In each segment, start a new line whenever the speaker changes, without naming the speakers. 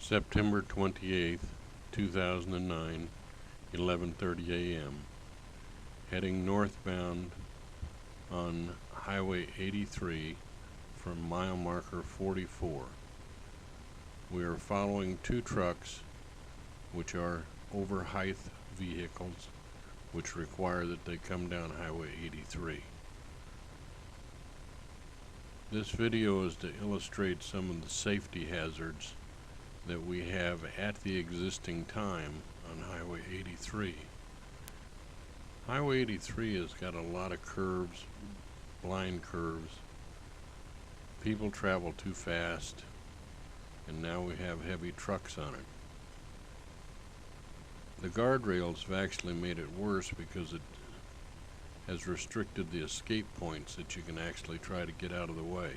September 28th, 2009, 11:30 a.m. Heading northbound on Highway 83 from mile marker 44. We are following two trucks which are over-height vehicles which require that they come down Highway 83. This video is to illustrate some of the safety hazards that we have at the existing time on Highway 83. Highway 83 has got a lot of curves, blind curves. People travel too fast, and now we have heavy trucks on it. The guardrails have actually made it worse because it has restricted the escape points that you can actually try to get out of the way.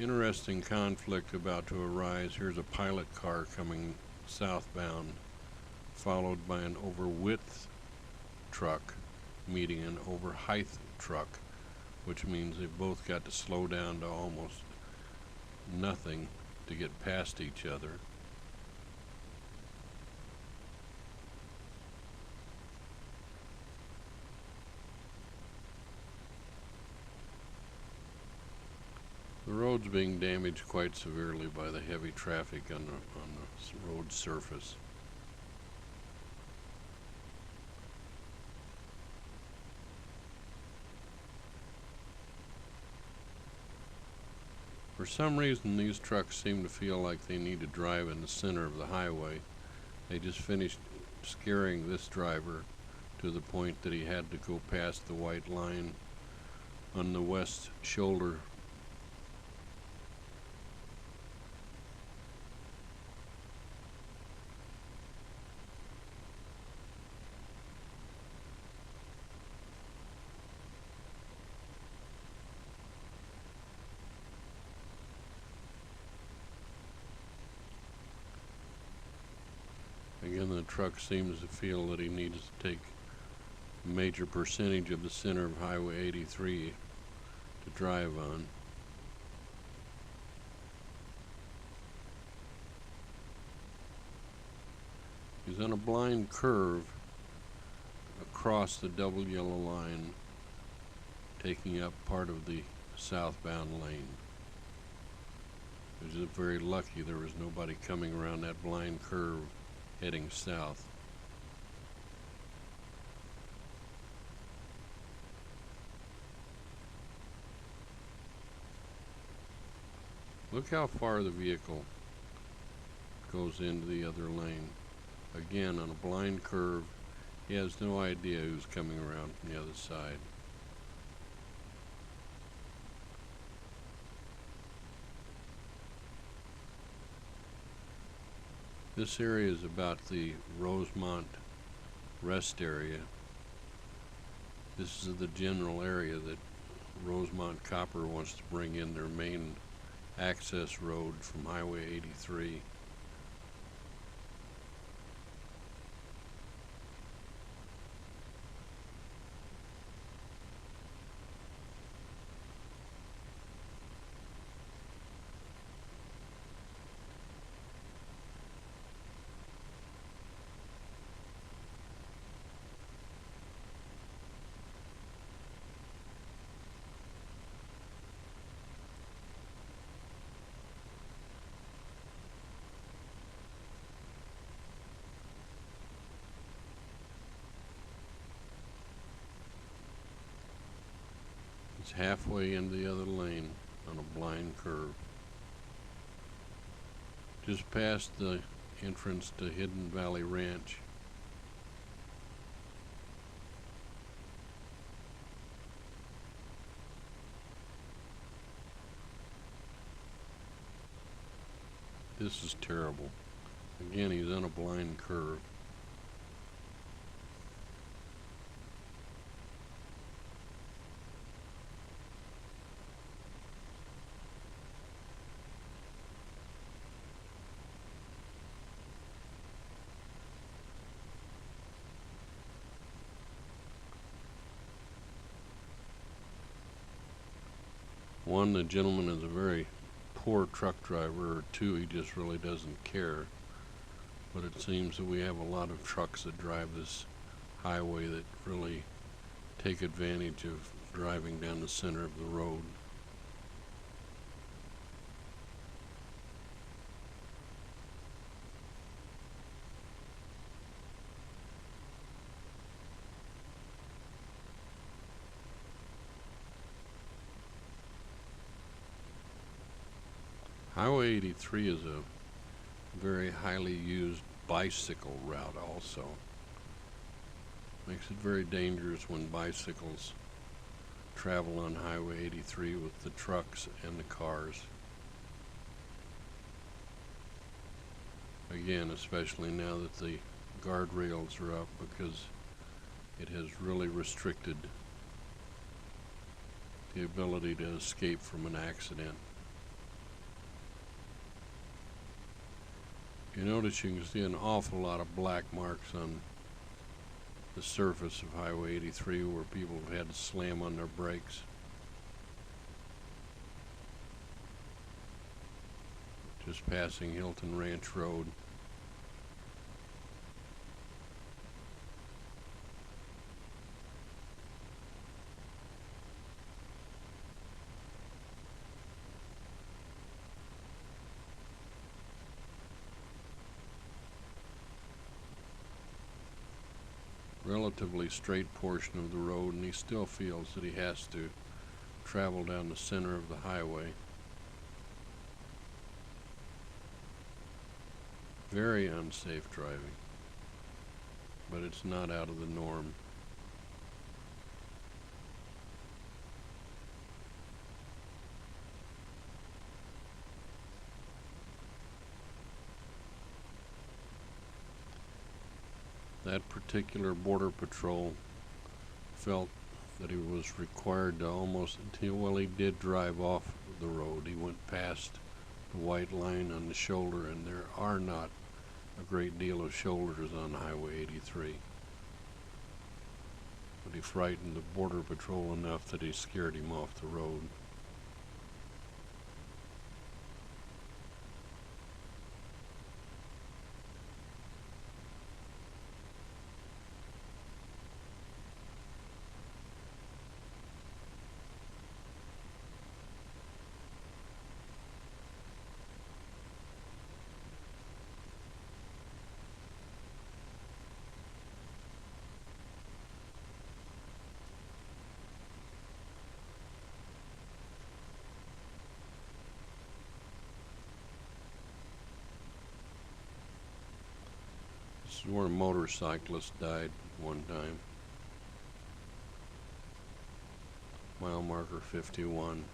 Interesting conflict about to arise. Here's a pilot car coming southbound, followed by an over-width truck meeting an over-height truck, which means they've both got to slow down to almost nothing to get past each other. The road's being damaged quite severely by the heavy traffic on the road surface. For some reason, these trucks seem to feel like they need to drive in the center of the highway. They just finished scaring this driver to the point that he had to go past the white line on the west shoulder. Again, the truck seems to feel that he needs to take a major percentage of the center of Highway 83 to drive on. He's on a blind curve across the double yellow line, taking up part of the southbound lane. He was very lucky there was nobody coming around that blind curve heading south. Look how far the vehicle goes into the other lane. Again, on a blind curve, he has no idea who's coming around from the other side. This area is about the Rosemont rest area. This is the general area that Rosemont Copper wants to bring in their main access road from Highway 83. It's halfway into the other lane on a blind curve. Just past the entrance to Hidden Valley Ranch. This is terrible. Again, he's on a blind curve. One, the gentleman is a very poor truck driver, or two, he just really doesn't care. But it seems that we have a lot of trucks that drive this highway that really take advantage of driving down the center of the road. Highway 83 is a very highly used bicycle route also. Makes it very dangerous when bicycles travel on Highway 83 with the trucks and the cars. Again, especially now that the guardrails are up, because it has really restricted the ability to escape from an accident. You notice you can see an awful lot of black marks on the surface of Highway 83 where people have had to slam on their brakes. Just passing Hilton Ranch Road. Relatively straight portion of the road, and he still feels that he has to travel down the center of the highway. Very unsafe driving, but it's not out of the norm. That particular border patrol felt that he was required to almost until, well, he did drive off the road. He went past the white line on the shoulder, and there are not a great deal of shoulders on Highway 83. But he frightened the border patrol enough that he scared him off the road. This is where a motorcyclist died one time. Mile marker 51.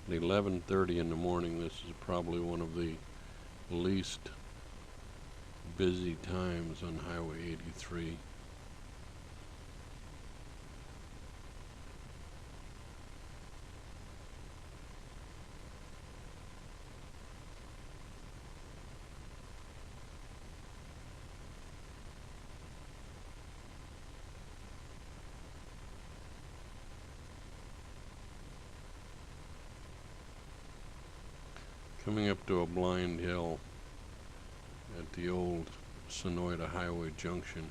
At 11:30 in the morning, this is probably one of the least busy times on Highway 83. Coming up to a blind hill at the old Coronado Highway junction.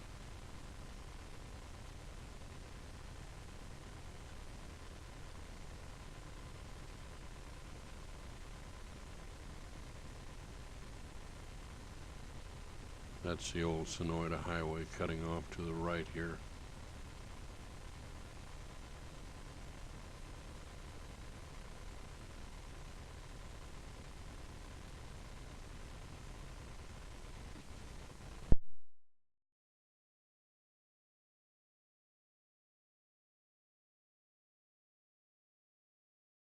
That's the old Coronado Highway cutting off to the right here.